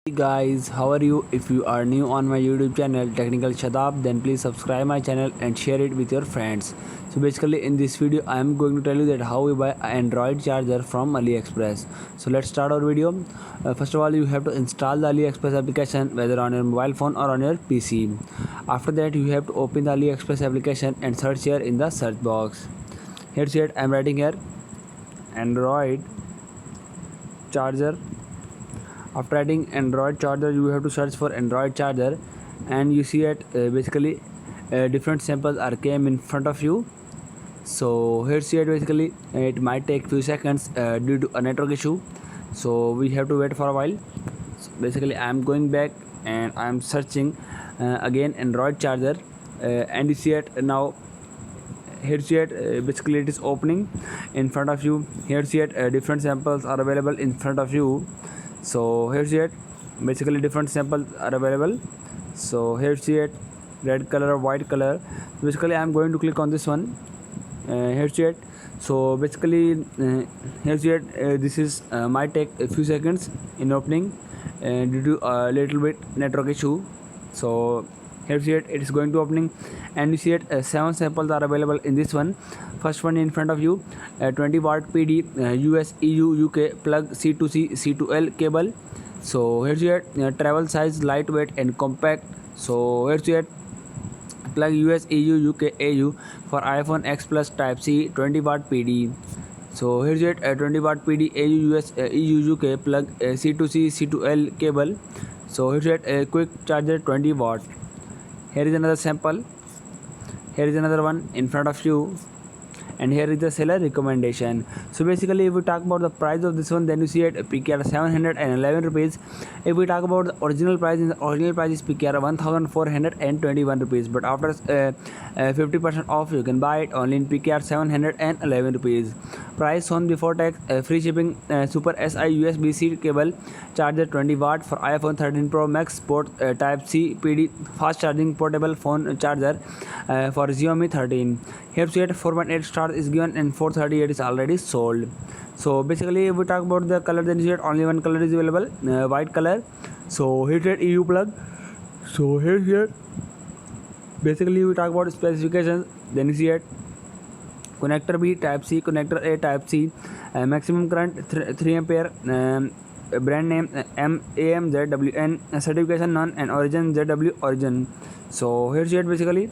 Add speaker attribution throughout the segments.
Speaker 1: Hey guys, how are you? If you are new on my YouTube channel Technical Shadab, then please subscribe my channel and share it with your friends. So basically in this video I am going to tell you that how we buy an Android charger from Aliexpress. So let's start our video. First of all, you have to install the Aliexpress application whether on your mobile phone or on your PC. After that you have to open the Aliexpress application and search here in the search box. Here's it, I am writing here Android charger. After adding Android charger, you have to search for Android charger, and you see it basically different samples are came in front of you. So here see it, basically it might take few seconds due to a network issue, so we have to wait for a while. So basically I am going back and I am searching again Android charger, and you see it now. Here see it, basically it is opening in front of you. Here see it, different samples are available in front of you. So here see it, basically different samples are available. So here see it, red color, white color. Basically I am going to click on this one. Here see it. So basically here see it, this is might take a few seconds in opening due to a little bit network issue. So here see it, it is going to opening, and you see it, 7 samples are available in this one. First one in front of you, 20 watt PD US EU UK plug C2C C2L cable. So here's your travel size, lightweight and compact. So here's your plug US EU UK AU for iPhone X Plus Type C, 20 watt PD. So here's your 20 watt PD AU US EU UK plug C2C C2L cable. So here's your quick charger, 20 watt. Here is another sample. Here is another one in front of you, and here is the seller recommendation. So basically if we talk about the price of this one, then you see it PKR 711 rupees. If we talk about the original price, the original price is PKR 1421 rupees, but after 50% off you can buy it only in PKR 711 rupees. Price on before tax, free shipping, super SI USB-C cable charger, 20 watt for iPhone 13 Pro Max port, type C PD fast charging portable phone charger for Xiaomi 13. Here see it, 4.8 stars is given and 438 is already sold. So basically if we talk about the color, then you see it only one color is available, white color. So here it EU plug. So here basically we talk about specifications, then you see it connector B type C, connector A type C, maximum current 3 ampere, brand name AMZWN, certification none, and origin ZW origin. So here's it, basically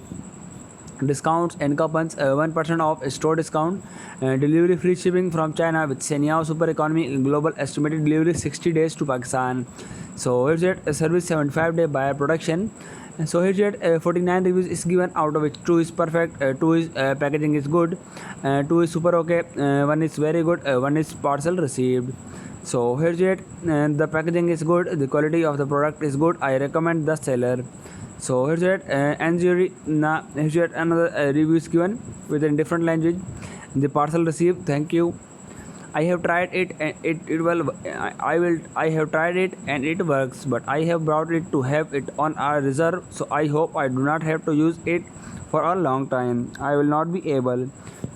Speaker 1: discounts and coupons, 1% off store discount, delivery free shipping from China with Senyao super economy, global estimated delivery 60 days to Pakistan. So here's it, service 75-day buyer production. So here's it, 49 reviews is given, out of which 2 is perfect, 2 is packaging is good, 2 is super okay, 1 is very good, 1 is parcel received. So here's it, the packaging is good, the quality of the product is good, I recommend the seller. So here's it, and here's it, another review is given with a different language. The parcel received, thank you. I have tried it and I have tried it and it works, but I have brought it to have it on our reserve, so I hope I do not have to use it for a long time. I will not be able.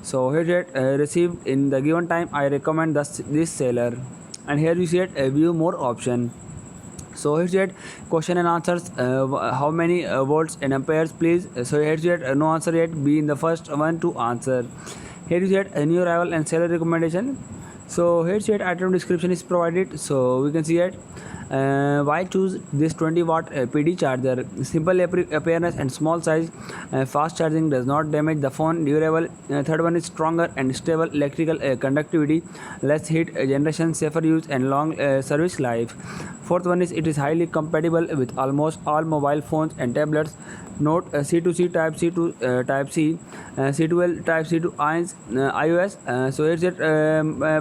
Speaker 1: So here it, received in the given time, I recommend this seller. And here you see it, view more option. So here's it, question and answers, how many volts and amperes please. So here's it, no answer yet, be in the first one to answer. Here is it, a new arrival and seller recommendation. So here's it, item description is provided, so we can see it. Why choose this 20 watt PD charger? Simple appearance and small size, fast charging, does not damage the phone, durable. Third one is stronger and stable electrical conductivity, less heat generation, safer use and long service life. Fourth one is it is highly compatible with almost all mobile phones and tablets. Note, C2C type C to type C, C2L type C to iOS. So here's it,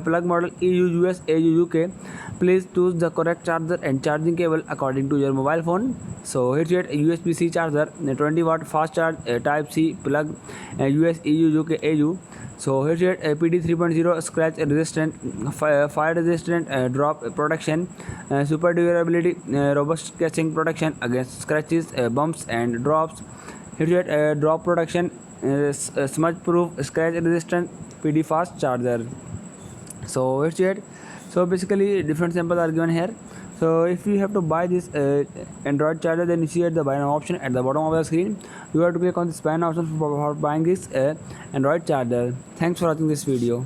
Speaker 1: plug model EU US AU UK. Please choose the correct charger and charging cable according to your mobile phone. So here's it, USB-C charger, 20 watt fast charge, type C plug, US EU UK AU. So here's it, PD 3.0 scratch resistant, fire resistant, drop protection, super durability, robust casing protection against scratches, bumps and drops. Here's it, drop protection, smudge proof, scratch resistant, PD fast charger. So here's it. So basically different samples are given here. So if you have to buy this Android charger, then you see at the buy now option at the bottom of the screen. You have to click on this buy now option for buying this Android charger. Thanks for watching this video.